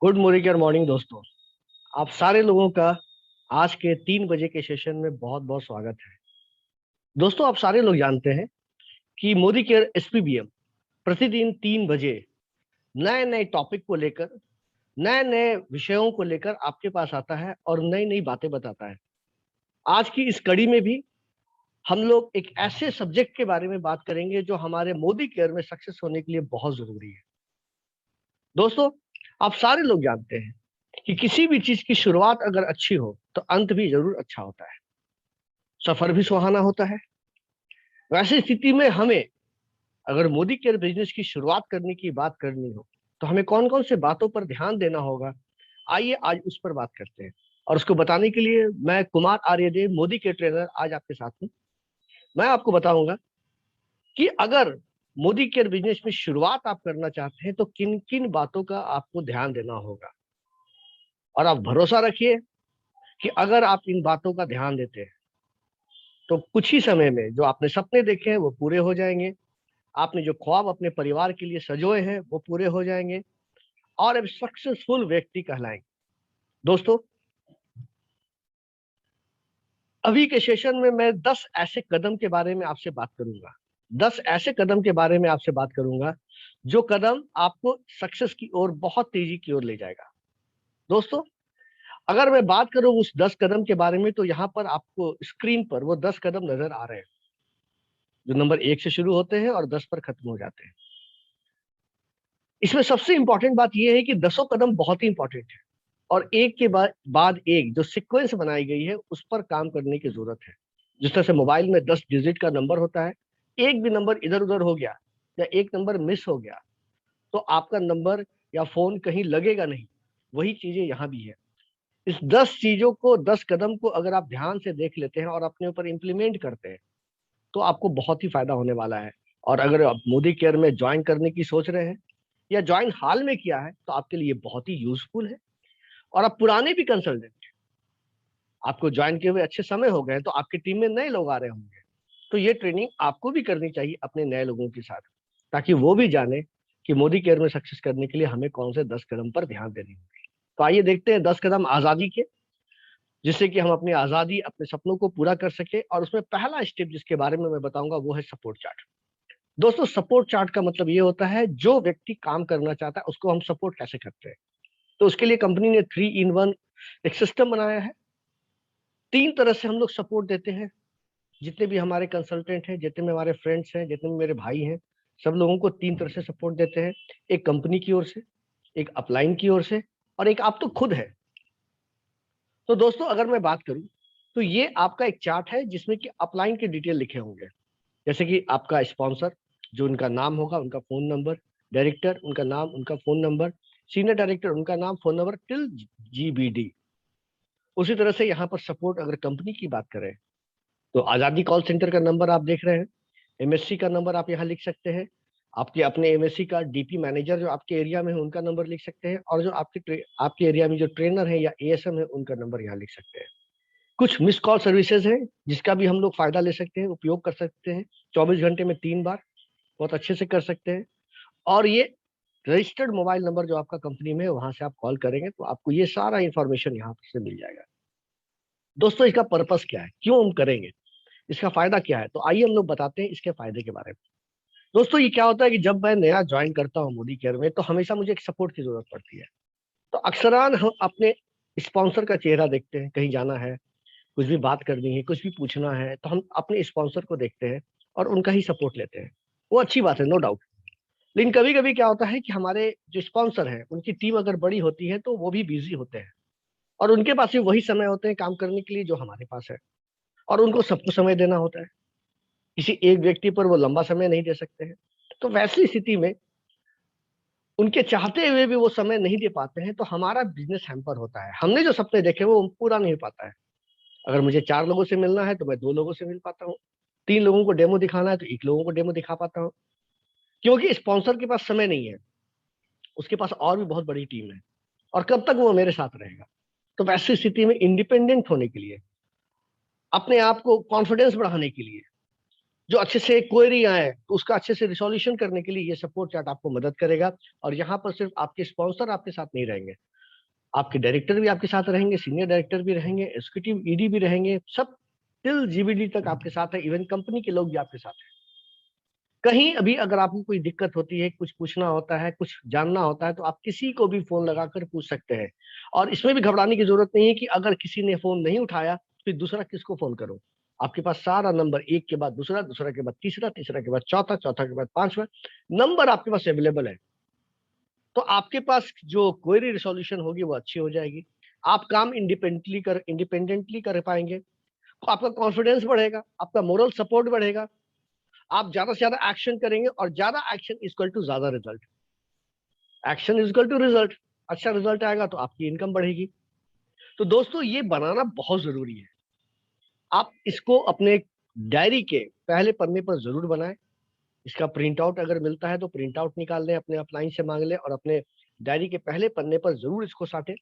Good morning morning दोस्तों। आप सारे लोगों का आज के 3 बजे के सेशन में बहुत बहुत स्वागत है। दोस्तों, आप सारे लोग जानते हैं कि मोदी केयर एसपीबीएम प्रतिदिन 3 बजे नए नए टॉपिक को लेकर, नए नए विषयों को लेकर आपके पास आता है और नई नई बातें बताता है। आज की इस कड़ी में भी हम लोग एक ऐसे सब्जेक्ट के बारे में बात करेंगे जो हमारे मोदी केयर में सक्सेस होने के लिए बहुत जरूरी है। दोस्तों, आप सारे लोग जानते हैं कि किसी भी चीज की शुरुआत अगर अच्छी हो तो अंत भी जरूर अच्छा होता है, सफर भी सुहाना होता है। वैसी स्थिति में हमें अगर मोदी केयर बिजनेस की शुरुआत करने की बात करनी हो तो हमें कौन कौन से बातों पर ध्यान देना होगा, आइए आज उस पर बात करते हैं। और उसको बताने के लिए मैं कुमार आर्यदेव, मोदी के ट्रेनर, आज आपके साथ हूँ। मैं आपको बताऊंगा कि अगर मोदी केयर बिजनेस में शुरुआत आप करना चाहते हैं तो किन किन बातों का आपको ध्यान देना होगा। और आप भरोसा रखिए कि अगर आप इन बातों का ध्यान देते हैं तो कुछ ही समय में जो आपने सपने देखे हैं वो पूरे हो जाएंगे। आपने जो ख्वाब अपने परिवार के लिए सजोए हैं वो पूरे हो जाएंगे और एक सक्सेसफुल व्यक्ति कहलाएंगे। दोस्तों, अभी के सेशन में मैं 10 ऐसे कदम के बारे में आपसे बात करूंगा। 10 ऐसे कदम के बारे में आपसे बात करूंगा जो कदम आपको सक्सेस की ओर, बहुत तेजी की ओर ले जाएगा। दोस्तों, अगर मैं बात करूं उस 10 कदम के बारे में तो यहाँ पर आपको स्क्रीन पर वो 10 कदम नजर आ रहे हैं जो नंबर 1 से शुरू होते हैं और 10 पर खत्म हो जाते हैं। इसमें सबसे इंपॉर्टेंट बात यह है कि 10 कदम बहुत ही इंपॉर्टेंट है और एक के बाद एक जो सीक्वेंस बनाई गई है उस पर काम करने की जरूरत है। जिस तरह से मोबाइल में 10 डिजिट का नंबर होता है, एक भी नंबर इधर उधर हो गया या एक नंबर मिस हो गया तो आपका नंबर या फोन कहीं लगेगा नहीं। वही चीजें यहाँ भी है। इस 10 चीजों को, 10 कदम को अगर आप ध्यान से देख लेते हैं और अपने ऊपर इंप्लीमेंट करते हैं तो आपको बहुत ही फायदा होने वाला है। और अगर आप मोदी केयर में ज्वाइन करने की सोच रहे हैं या ज्वाइन हाल में किया है तो आपके लिए बहुत ही यूजफुल है। और आप पुराने भी कंसल्टेंट, आपको ज्वाइन किए हुए अच्छे समय हो गए तो आपकी टीम में नए लोग आ रहे होंगे, तो ये ट्रेनिंग आपको भी करनी चाहिए अपने नए लोगों के साथ, ताकि वो भी जाने कि मोदी केयर में सक्सेस करने के लिए हमें कौन से 10 कदम पर ध्यान देने होंगे। तो आइए देखते हैं 10 कदम आजादी के, जिससे कि हम अपनी आजादी, अपने सपनों को पूरा कर सके। और उसमें पहला स्टेप जिसके बारे में मैं बताऊंगा वो है सपोर्ट चार्ट। दोस्तों, सपोर्ट चार्ट का मतलब ये होता है जो व्यक्ति काम करना चाहता है उसको हम सपोर्ट कैसे करते हैं। तो उसके लिए कंपनी ने 3 in 1 एक सिस्टम बनाया है। 3 तरह से हम लोग सपोर्ट देते हैं। जितने भी हमारे कंसल्टेंट हैं, जितने भी हमारे फ्रेंड्स हैं, जितने भी मेरे भाई हैं, सब लोगों को 3 तरह से सपोर्ट देते हैं। एक कंपनी की ओर से, एक अपलाइन की ओर से, और एक आप तो खुद है। तो दोस्तों, अगर मैं बात करूं तो ये आपका एक चार्ट है जिसमें कि अपलाइन के डिटेल लिखे होंगे। जैसे कि आपका स्पॉन्सर, जो उनका नाम होगा, उनका फोन नंबर, डायरेक्टर उनका नाम, उनका फोन नंबर, सीनियर डायरेक्टर उनका नाम, फोन नंबर टिल जीबीडी। उसी तरह से यहाँ पर सपोर्ट अगर कंपनी की बात करें तो आजादी कॉल सेंटर का नंबर आप देख रहे हैं। एमएससी का नंबर आप यहाँ लिख सकते हैं। आपके अपने एमएससी का डीपी मैनेजर जो आपके एरिया में है उनका नंबर लिख सकते हैं। और जो आपके एरिया में जो ट्रेनर है या एएसएम है उनका नंबर यहाँ लिख सकते हैं। कुछ मिस कॉल सर्विसेज है जिसका भी हम लोग फायदा ले सकते हैं, उपयोग कर सकते हैं। 24 घंटे में 3 बार बहुत अच्छे से कर सकते हैं। और ये रजिस्टर्ड मोबाइल नंबर जो आपका कंपनी में है वहां से आप कॉल करेंगे तो आपको ये सारा इंफॉर्मेशन यहाँ से मिल जाएगा। दोस्तों, इसका पर्पस क्या है, क्यों हम करेंगे, इसका फायदा क्या है, तो आइए हम लोग बताते हैं इसके फायदे के बारे में। दोस्तों, ये क्या होता है कि जब मैं नया ज्वाइन करता हूँ मोदी केयर में तो हमेशा मुझे एक सपोर्ट की जरूरत पड़ती है। तो अक्सरान हम अपने स्पॉन्सर का चेहरा देखते हैं, कहीं जाना है, कुछ भी बात करनी है, कुछ भी पूछना है तो हम अपने स्पॉन्सर को देखते हैं और उनका ही सपोर्ट लेते हैं। वो अच्छी बात है, नो डाउट। लेकिन कभी कभी क्या होता है कि हमारे जो स्पॉन्सर हैं उनकी टीम अगर बड़ी होती है तो वो भी बिजी होते हैं और उनके पास भी वही समय होते हैं काम करने के लिए जो हमारे पास है। और उनको सबको समय देना होता है, किसी एक व्यक्ति पर वो लंबा समय नहीं दे सकते हैं। तो वैसी स्थिति में उनके चाहते हुए भी वो समय नहीं दे पाते हैं तो हमारा बिजनेस हैम्पर होता है। हमने जो सपने देखे वो पूरा नहीं हो पाता है। अगर मुझे 4 लोगों से मिलना है तो मैं 2 लोगों से मिल पाता हूँ। 3 लोगों को डेमो दिखाना है तो 1 लोगों को डेमो दिखा पाता हूँ, क्योंकि स्पॉन्सर के पास समय नहीं है। उसके पास और भी बहुत बड़ी टीम है और कब तक वो मेरे साथ रहेगा। तो वैसी स्थिति में इंडिपेंडेंट होने के लिए, अपने आप को कॉन्फिडेंस बढ़ाने के लिए, जो अच्छे से क्वेरी आए तो उसका अच्छे से रिसोल्यूशन करने के लिए ये सपोर्ट चार्ट आपको मदद करेगा। और यहाँ पर सिर्फ आपके स्पॉन्सर आपके साथ नहीं रहेंगे, आपके डायरेक्टर भी आपके साथ रहेंगे, सीनियर डायरेक्टर भी रहेंगे, एग्जीक्यूटिव ईडी भी रहेंगे, सब टिल जीबीडी तक आपके साथ है, इवन कंपनी के लोग भी आपके साथ हैं। कहीं अभी अगर आपको कोई दिक्कत होती है, कुछ पूछना होता है, कुछ जानना होता है, तो आप किसी को भी फोन लगाकर पूछ सकते हैं। और इसमें भी घबराने की जरूरत नहीं है कि अगर किसी ने फोन नहीं उठाया फिर दूसरा किसको फोन करो। आपके पास सारा नंबर, एक के बाद दूसरा, दूसरा के बाद तीसरा, तीसरा के बाद चौथा, चौथा के बाद पांचवा नंबर आपके पास अवेलेबल है। तो आपके पास जो क्वेरी रिसोल्यूशन होगी वो अच्छी हो जाएगी। आप काम इंडिपेंडेंटली कर पाएंगे, तो आपका कॉन्फिडेंस बढ़ेगा, आपका मोरल सपोर्ट बढ़ेगा, आप ज्यादा से ज्यादा एक्शन करेंगे, और ज्यादा एक्शन इक्वल टू ज्यादा result. Action equal to result. अच्छा रिजल्ट आएगा तो आपकी इनकम बढ़ेगी। तो दोस्तों ये बनाना बहुत जरूरी है। आप इसको अपने डायरी के पहले पन्ने पर जरूर बनाएं। इसका प्रिंट आउट अगर मिलता है तो प्रिंट आउट निकाल लें, अपने अपलाइन से मांग लें, और अपने डायरी के पहले पन्ने पर जरूर इसको साटें,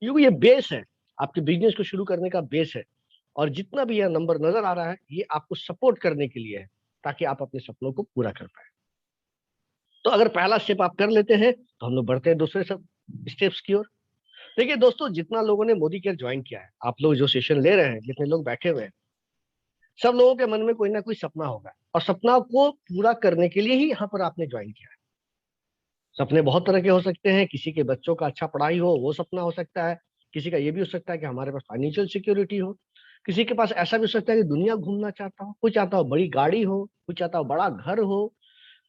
क्योंकि ये बेस है, आपके बिजनेस को शुरू करने का बेस है। और जितना भी यह नंबर नजर आ रहा है ये आपको सपोर्ट करने के लिए है, ताकि आप अपने सपनों को पूरा कर पाए। तो अगर पहला स्टेप आप कर लेते हैं तो हम लोग बढ़ते हैं दूसरे सब स्टेप्स की ओर। देखिए दोस्तों, जितना लोगों ने मोदी केयर ज्वाइन किया है, आप लोग जो सेशन ले रहे हैं, जितने लोग बैठे हुए हैं, सब लोगों के मन में कोई ना कोई सपना होगा, और सपना को पूरा करने के लिए ही यहाँ पर आपने ज्वाइन किया है। सपने बहुत तरह के हो सकते हैं, किसी के बच्चों का अच्छा पढ़ाई हो वो सपना हो सकता है, किसी का ये भी हो सकता है कि हमारे पास फाइनेंशियल सिक्योरिटी हो, किसी के पास ऐसा भी हो सकता है कि दुनिया घूमना चाहता हो, कोई चाहता हो बड़ी गाड़ी हो, कोई चाहता हो बड़ा घर हो।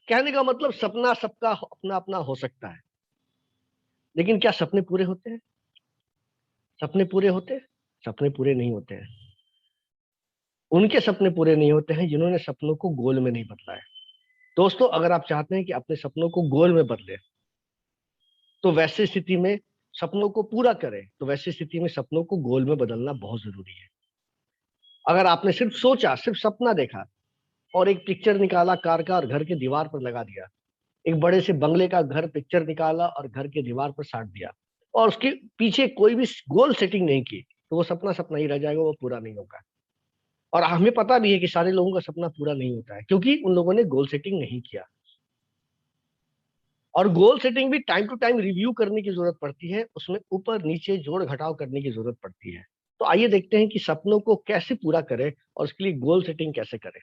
कहने का मतलब सपना सबका अपना अपना हो सकता है, लेकिन क्या सपने पूरे होते हैं? सपने पूरे होते हैं? सपने पूरे नहीं होते हैं। उनके सपने पूरे नहीं होते हैं जिन्होंने सपनों को गोल में नहीं बदला है। दोस्तों, अगर आप चाहते हैं कि अपने सपनों को गोल में बदले, तो वैसी स्थिति में सपनों को पूरा करें, तो वैसी स्थिति में सपनों को गोल में बदलना बहुत जरूरी है। अगर आपने सिर्फ सोचा, सिर्फ सपना देखा, और एक पिक्चर निकाला कार का और घर के दीवार पर लगा दिया, एक बड़े से बंगले का घर पिक्चर निकाला और घर के दीवार पर साट दिया, और उसके पीछे कोई भी गोल सेटिंग नहीं की, तो वो सपना सपना ही रह जाएगा, वो पूरा नहीं होगा। और हमें पता भी है कि सारे लोगों का सपना पूरा नहीं होता है, क्योंकि उन लोगों ने गोल सेटिंग नहीं किया। और गोल सेटिंग भी टाइम टू टाइम रिव्यू करने की जरूरत पड़ती है, उसमें ऊपर नीचे जोड़ घटाव करने की जरूरत पड़ती है। तो आइए देखते हैं कि सपनों को कैसे पूरा करें और उसके लिए गोल सेटिंग कैसे करें।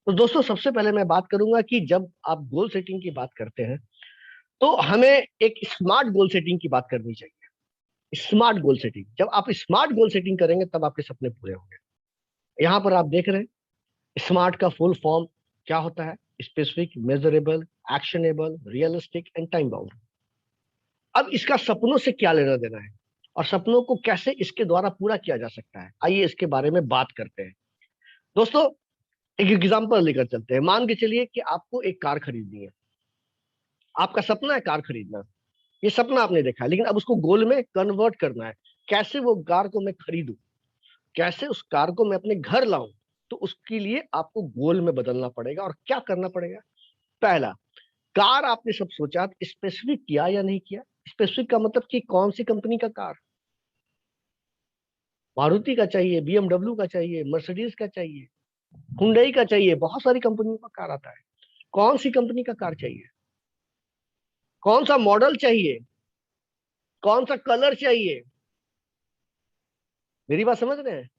तो दोस्तों, सबसे पहले मैं बात करूंगा कि जब आप गोल सेटिंग की बात करते हैं, तो हमें एक स्मार्ट गोल सेटिंग की बात करनी चाहिए। स्मार्ट गोल सेटिंग, जब आप स्मार्ट गोल सेटिंग करेंगे तब आपके सपने पूरे होंगे। यहाँ पर आप देख रहे हैं, स्मार्ट का फुल फॉर्म क्या होता है? Specific, measurable, actionable, realistic and time bound. अब इसका सपनों से क्या लेना देना है, और सपनों को कैसे इसके द्वारा पूरा किया जा सकता है, आइए इसके बारे में बात करते हैं। दोस्तों, एक एग्जांपल लेकर चलते हैं। मान के चलिए कि आपको एक कार खरीदनी है, आपका सपना है कार खरीदना। ये सपना आपने देखा है, लेकिन अब उसको गोल में कन्वर्ट करना है। कैसे वो कार को मैं खरीदूं, कैसे उस कार को मैं अपने घर लाऊं, तो उसके लिए आपको गोल में बदलना पड़ेगा। और क्या करना पड़ेगा? पहला, कार आपने सब सोचा, स्पेसिफिक किया या नहीं किया? स्पेसिफिक का मतलब कि कौन सी कंपनी का कार? मारुति का चाहिए, बीएमडब्ल्यू का चाहिए, मर्सिडीज का चाहिए, हुंडई का चाहिए, बहुत सारी कंपनियों का कार आता है। कौन सी कंपनी का कार चाहिए? कौन सा मॉडल चाहिए? कौन सा कलर चाहिए? मेरी बात समझ रहे हैं?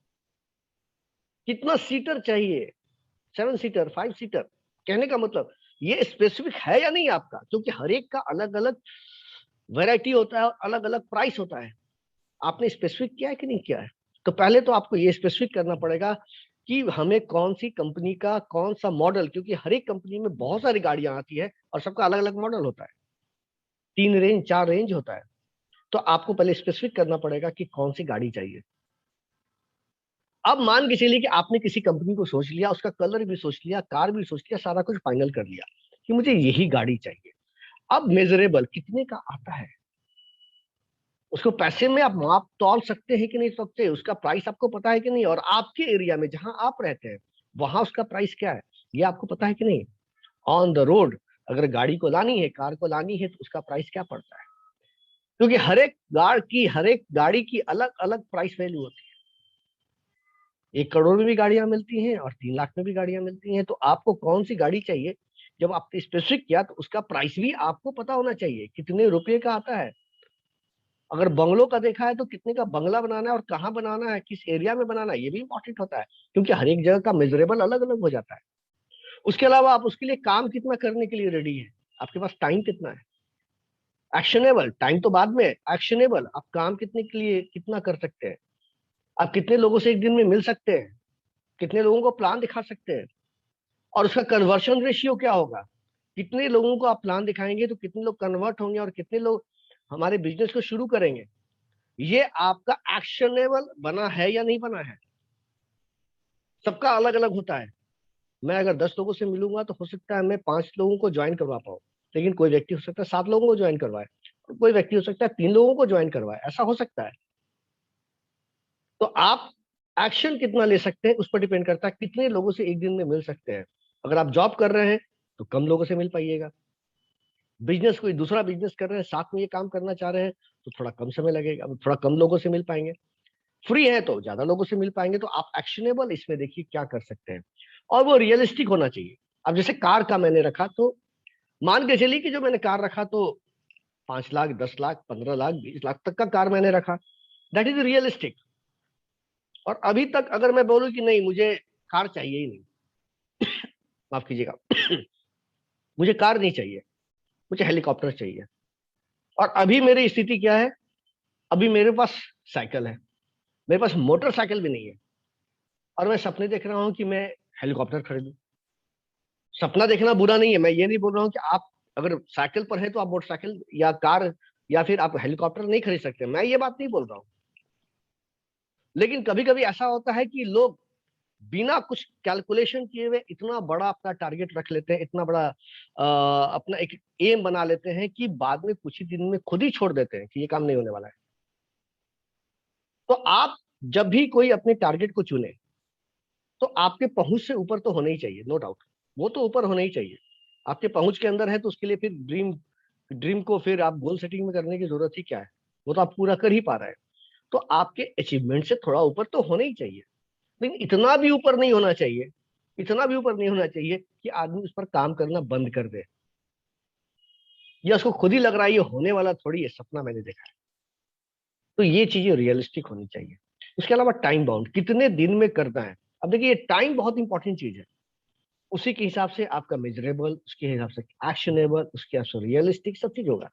कितना सीटर चाहिए? 7 सीटर, 5 सीटर? कहने का मतलब ये स्पेसिफिक है या नहीं आपका? क्योंकि हर एक का अलग अलग वैरायटी होता है और अलग अलग प्राइस होता है। आपने स्पेसिफिक किया है कि नहीं किया है? तो पहले तो आपको ये स्पेसिफिक करना पड़ेगा कि हमें कौन सी कंपनी का कौन सा मॉडल, क्योंकि हर एक कंपनी में बहुत सारी गाड़ियां आती है और सबका अलग अलग मॉडल होता है, 3 रेंज 4 रेंज होता है। तो आपको पहले स्पेसिफिक करना पड़ेगा कि कौन सी गाड़ी चाहिए। अब मान के चलिए कि आपने किसी कंपनी को सोच लिया, उसका कलर भी सोच लिया, कार भी सोच लिया, सारा कुछ फाइनल कर लिया कि मुझे यही गाड़ी चाहिए। अब मेजरेबल कितने का आता है, उसको पैसे में आप माप तौल सकते हैं कि नहीं सकते, उसका प्राइस आपको पता है कि नहीं, और आपके एरिया में जहां आप रहते हैं वहां उसका प्राइस क्या है, ये आपको पता है कि नहीं? ऑन द रोड अगर गाड़ी को लानी है, कार को लानी है, तो उसका प्राइस क्या पड़ता है? क्योंकि हर एक गाड़ी की अलग अलग प्राइस वैल्यू होती है। 1 करोड़ में भी गाड़ियां मिलती हैं और 3 लाख में भी गाड़ियां मिलती हैं। तो आपको कौन सी गाड़ी चाहिए, जब आपने स्पेसिफिक किया तो उसका प्राइस भी आपको पता होना चाहिए, कितने रुपए का आता है। अगर बंगलों का देखा है तो कितने का बंगला बनाना है और कहाँ बनाना है, किस एरिया में बनाना है, ये भी इंपॉर्टेंट होता है, क्योंकि हर एक जगह का मेजरेबल अलग अलग हो जाता है। उसके अलावा आप उसके लिए काम कितना करने के लिए रेडी है, आपके पास टाइम कितना है। एक्शनेबल टाइम तो बाद में, एक्शनेबल आप काम कितने के लिए कितना कर सकते हैं, आप कितने लोगों से एक दिन में मिल सकते हैं, कितने लोगों को प्लान दिखा सकते हैं, और उसका कन्वर्शन रेशियो क्या होगा। कितने लोगों को आप प्लान दिखाएंगे तो कितने लोग कन्वर्ट होंगे और कितने लोग हमारे बिजनेस को शुरू करेंगे। ये आपका एक्शनेबल बना है या नहीं बना है। सबका अलग अलग होता है। मैं अगर 10 लोगों से मिलूंगा तो हो सकता है मैं 5 लोगों को ज्वाइन करवा पाऊँ, लेकिन कोई व्यक्ति हो सकता है 7 लोगों को ज्वाइन करवाए, और कोई व्यक्ति हो सकता है 3 लोगों को ज्वाइन करवाए, ऐसा हो सकता है। तो आप एक्शन कितना ले सकते हैं उस पर डिपेंड करता है कितने लोगों से एक दिन में मिल सकते हैं। अगर आप जॉब कर रहे हैं तो कम लोगों से मिल पाइएगा, बिजनेस कोई दूसरा बिजनेस कर रहे हैं साथ में ये काम करना चाह रहे हैं तो थोड़ा कम समय लगेगा, थोड़ा कम लोगों से मिल पाएंगे। फ्री है तो ज्यादा लोगों से मिल पाएंगे। तो आप एक्शनेबल इसमें देखिए क्या कर सकते हैं, और वो रियलिस्टिक होना चाहिए। अब जैसे कार का मैंने रखा तो मान के चलिए कि जो मैंने कार रखा तो 5 लाख, 10 लाख, 15 लाख, 20 लाख तक का कार मैंने रखा, दैट इज रियलिस्टिक। और अभी तक अगर मैं बोलूं कि नहीं मुझे कार चाहिए ही नहीं, माफ कीजिएगा, मुझे कार नहीं चाहिए, मुझे हेलीकॉप्टर चाहिए, और अभी मेरी स्थिति क्या है, अभी मेरे पास साइकिल है, मेरे पास मोटरसाइकिल भी नहीं है, और मैं सपने देख रहा हूँ कि मैं हेलीकॉप्टर खरीदूं। सपना देखना बुरा नहीं है, मैं ये नहीं बोल रहा हूँ कि आप अगर साइकिल पर है तो आप मोटरसाइकिल या कार या फिर आप हेलीकॉप्टर नहीं खरीद सकते, मैं ये बात नहीं बोल रहा हूँ। लेकिन कभी कभी ऐसा होता है कि लोग बिना कुछ कैलकुलेशन किए हुए इतना बड़ा अपना टारगेट रख लेते हैं, इतना बड़ा अपना एक एम बना लेते हैं कि बाद में कुछ ही दिन में खुद ही छोड़ देते हैं कि ये काम नहीं होने वाला है। तो आप जब भी कोई अपने टारगेट को चुने तो आपके पहुंच से ऊपर तो होना ही चाहिए, नो डाउट, वो तो ऊपर होना ही चाहिए। आपके पहुंच के अंदर है तो उसके लिए फिर ड्रीम ड्रीम को फिर आप गोल सेटिंग में करने की जरूरत ही क्या है, वो तो आप पूरा कर ही पा रहे हैं। तो आपके अचीवमेंट से थोड़ा ऊपर तो होना ही चाहिए, लेकिन इतना भी ऊपर नहीं होना चाहिए, इतना भी ऊपर नहीं होना चाहिए कि आदमी उस पर काम करना बंद कर दे, या उसको खुद ही लग रहा है ये होने वाला थोड़ी है, सपना मैंने देखा है। तो ये चीजें रियलिस्टिक होनी चाहिए। उसके अलावा टाइम बाउंड कितने दिन में करना है। अब देखिए टाइम बहुत इंपॉर्टेंट चीज है, उसी के हिसाब से आपका मेजरेबल, उसके हिसाब से एक्शनेबल, उसके हिसाब से रियलिस्टिक सब चीज होगा।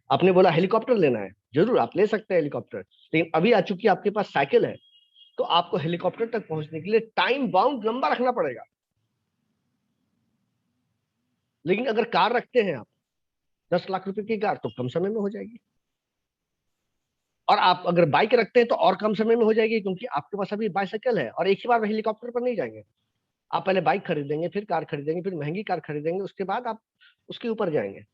आपने बोला हेलीकॉप्टर लेना है, जरूर आप ले सकते हैं हेलीकॉप्टर, लेकिन अभी आ चुकी आपके पास साइकिल है तो आपको हेलीकॉप्टर तक पहुंचने के लिए टाइम बाउंड लंबा रखना पड़ेगा। लेकिन अगर कार रखते हैं आप, 10 लाख रुपए की कार तो कम समय में हो जाएगी, और आप अगर बाइक रखते हैं तो और कम समय में हो जाएगी, क्योंकि आपके पास अभी बाइसाइकिल है और एक ही बार में हेलीकॉप्टर पर नहीं जाएंगे। आप पहले बाइक खरीदेंगे, फिर कार खरीदेंगे, फिर महंगी कार खरीदेंगे, उसके बाद आप उसके ऊपर जाएंगे।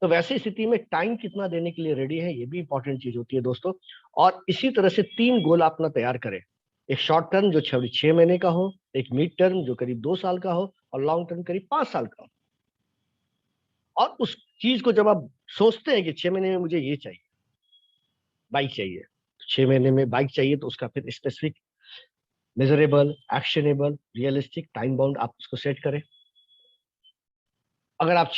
तो वैसी स्थिति में टाइम कितना देने के लिए रेडी है, ये भी इंपॉर्टेंट चीज होती है दोस्तों। और इसी तरह से 3 गोल अपना तैयार करें, एक शॉर्ट टर्म जो 6 महीने का हो, एक मिड टर्म जो करीब 2 साल का हो, और लॉन्ग टर्म करीब 5 साल का हो। और उस चीज को जब आप सोचते हैं कि 6 महीने में मुझे ये चाहिए, बाइक चाहिए, 6 महीने में बाइक चाहिए, तो उसका फिर specific, measurable, actionable, realistic time bound आप उसको सेट करें। अगर आप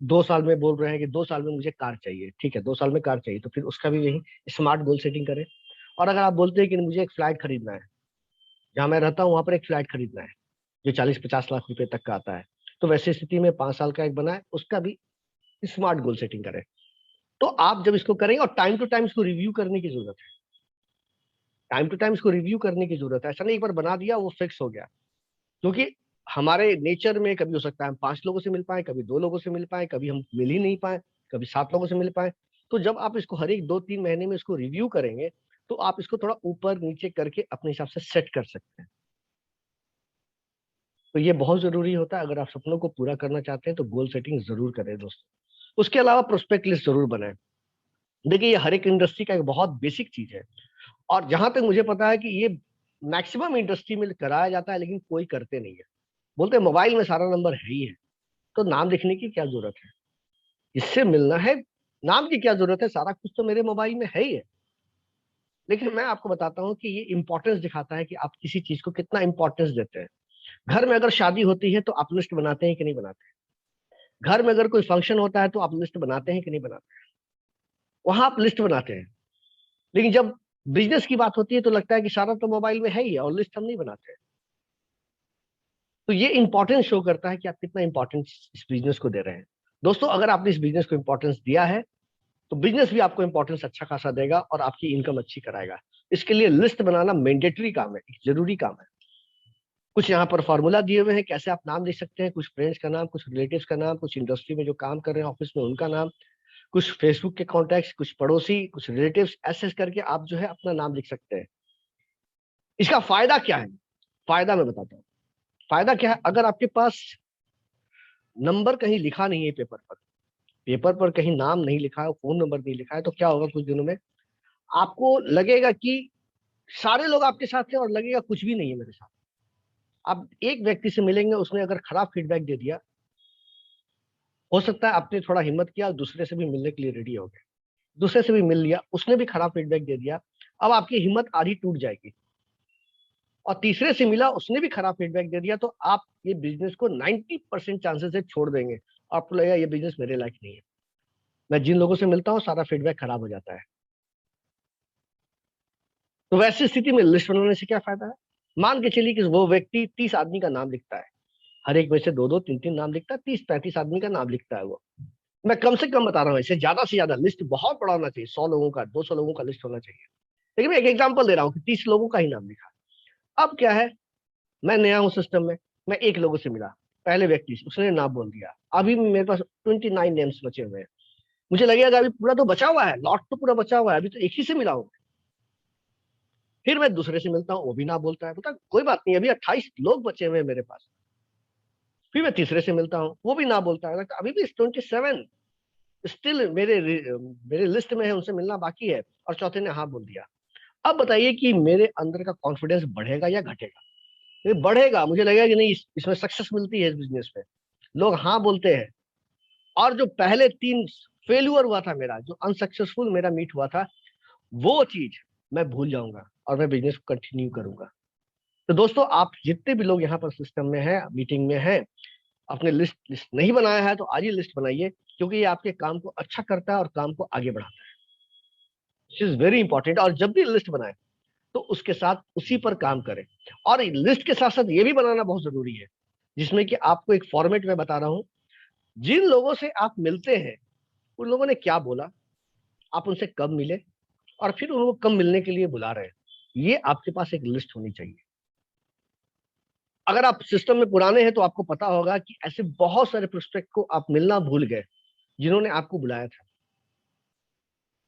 2 साल में बोल रहे हैं कि 2 साल में मुझे कार चाहिए, ठीक है, 2 साल में कार चाहिए, तो फिर उसका भी यही स्मार्ट गोल सेटिंग करें। और अगर आप बोलते हैं कि मुझे एक फ्लैट खरीदना है, जहां मैं रहता हूँ वहां पर एक फ्लैट खरीदना है जो 40-50 लाख रुपए तक का आता है, तो वैसी स्थिति में 5 साल का एक बनाए, उसका भी स्मार्ट गोल सेटिंग करें। तो आप जब इसको करेंगे, और टाइम टू टाइम इसको रिव्यू करने की जरूरत है, टाइम टू टाइम इसको रिव्यू करने की जरूरत है। ऐसा नहीं एक बार बना दिया वो फिक्स हो गया, क्योंकि हमारे नेचर में कभी हो सकता है हम 5 लोगों से मिल पाए, कभी 2 लोगों से मिल पाए, कभी हम मिल ही नहीं पाए, कभी 7 लोगों से मिल पाए। तो जब आप इसको हर एक 2-3 महीने में इसको रिव्यू करेंगे तो आप इसको थोड़ा ऊपर नीचे करके अपने हिसाब से सेट कर सकते हैं। तो ये बहुत जरूरी होता है, अगर आप सपनों को पूरा करना चाहते हैं तो गोल सेटिंग जरूर करें दोस्तों। उसके अलावा प्रोस्पेक्ट लिस्ट जरूर बनाएं। देखिए ये हर एक इंडस्ट्री का एक बहुत बेसिक चीज है, और जहां तक मुझे पता है कि ये मैक्सिमम इंडस्ट्री में कराया जाता है, लेकिन कोई करते नहीं है। बोलते हैं मोबाइल में सारा नंबर है ही है, तो नाम लिखने की क्या जरूरत है, इससे मिलना है, नाम की क्या जरूरत है, सारा कुछ तो मेरे मोबाइल में है ही है। लेकिन मैं आपको बताता हूँ कि ये इंपॉर्टेंस दिखाता है कि आप किसी चीज को कितना इंपॉर्टेंस देते हैं। घर में अगर शादी होती है तो आप लिस्ट बनाते हैं कि नहीं बनाते हैं। घर में अगर कोई फंक्शन होता है तो आप लिस्ट बनाते हैं कि नहीं बनाते हैं। वहां आप लिस्ट बनाते हैं। लेकिन जब बिजनेस की बात होती है तो लगता है कि सारा तो मोबाइल में है ही और लिस्ट हम नहीं बनाते हैं। तो ये इंपॉर्टेंस शो करता है कि आप कितना इंपॉर्टेंस इस बिजनेस को दे रहे हैं। दोस्तों, अगर आपने इस बिजनेस को इंपॉर्टेंस दिया है तो बिजनेस भी आपको इंपॉर्टेंस अच्छा खासा देगा और आपकी इनकम अच्छी कराएगा। इसके लिए लिस्ट बनाना मैंडेटरी काम है, एक जरूरी काम है। कुछ यहाँ पर फॉर्मूला दिए हुए हैं कैसे आप नाम लिख सकते हैं, कुछ फ्रेंड्स का नाम, कुछ रिलेटिव्स का नाम, कुछ इंडस्ट्री में जो काम कर रहे हैं ऑफिस में उनका नाम, कुछ फेसबुक के कॉन्टैक्ट्स, कुछ पड़ोसी, कुछ रिलेटिव्स, ऐसे करके आप जो है अपना नाम लिख सकते हैं। इसका फायदा क्या है? फायदा मैं बताता हूँ। फायदा क्या है? अगर आपके पास नंबर कहीं लिखा नहीं है पेपर पर, पेपर पर कहीं नाम नहीं लिखा है, फोन नंबर नहीं लिखा है, तो क्या होगा कुछ दिनों में? आपको लगेगा कि सारे लोग आपके साथ हैं और लगेगा कुछ भी नहीं है मेरे साथ। आप एक व्यक्ति से मिलेंगे, उसने अगर खराब फीडबैक दे दिया, हो सकता है आपने थोड़ा हिम्मत किया और दूसरे से भी मिलने के लिए रेडी हो गए, दूसरे से भी मिल लिया, उसने भी खराब फीडबैक दे दिया, अब आपकी हिम्मत आधी टूट जाएगी। और तीसरे से मिला, उसने भी खराब फीडबैक दे दिया, तो आप ये बिजनेस को 90% चांसेस है छोड़ देंगे। आपको लगेगा ये बिजनेस मेरे लायक नहीं है। मैं जिन लोगों से मिलता हूँ सारा फीडबैक खराब हो जाता है। तो वैसी स्थिति में लिस्ट बनाने से क्या फायदा है? मान के चलिए कि वो व्यक्ति 30 आदमी का नाम लिखता है, हर एक में से दो दो तीन तीन नाम लिखता है, 30-35 आदमी का नाम लिखता है वो। मैं कम से कम बता रहा हूँ, इससे ज्यादा से ज्यादा लिस्ट बहुत बड़ा होना चाहिए, 100 लोगों का, 200 लोगों का लिस्ट होना चाहिए। लेकिन मैं एक एग्जाम्पल दे रहा हूँ कि 30 लोगों का ही नाम लिखा। अब क्या है, मैं नया हूँ सिस्टम में, मैं एक लोगों से मिला, पहले व्यक्ति से, उसने नाम बोल दिया, अभी भी मेरे पास 29 नेम्स बचे हुए हैं। मुझे लगेगा अभी पूरा तो बचा हुआ है, लॉट तो पूरा बचा हुआ है, अभी तो एक ही से मिला हूँ। फिर मैं दूसरे से मिलता हूँ, वो भी ना बोलता है, बोलता कोई बात नहीं, अभी 28 लोग बचे हुए हैं मेरे पास। फिर मैं तीसरे से मिलता हूँ, वो भी ना बोलता है, लगता अभी भी 27 स्टिल मेरे लिस्ट में है, उनसे मिलना बाकी है, और चौथे ने हाँ बोल दिया। अब बताइए कि मेरे अंदर का कॉन्फिडेंस बढ़ेगा या घटेगा? ये बढ़ेगा, मुझे लगेगा कि नहीं, इसमें सक्सेस मिलती है, इस बिजनेस में लोग हाँ बोलते हैं। और जो पहले 3 फेल्यूर हुआ था मेरा, जो अनसक्सेसफुल मेरा मीट हुआ था, वो चीज मैं भूल जाऊंगा और मैं बिजनेस को कंटिन्यू करूंगा। तो दोस्तों, आप जितने भी लोग यहाँ पर सिस्टम में हैं, मीटिंग में हैं, अपने लिस्ट नहीं बनाया है तो आज ही लिस्ट बनाइए, क्योंकि ये आपके काम को अच्छा करता है और काम को आगे बढ़ाता है। This is very important. और जब भी लिस्ट बनाए तो उसके साथ उसी पर काम करें। और लिस्ट के साथ साथ ये भी बनाना बहुत जरूरी है, जिसमें कि आपको एक फॉर्मेट में बता रहा हूं, जिन लोगों से आप मिलते हैं उन लोगों ने क्या बोला, आप उनसे कब मिले, और फिर उनको कब मिलने के लिए बुला रहे हैं, ये आपके पास एक लिस्ट होनी चाहिए। अगर आप सिस्टम में पुराने हैं तो आपको पता होगा कि ऐसे बहुत सारे प्रोस्पेक्ट को आप मिलना भूल गए, जिन्होंने आपको बुलाया था।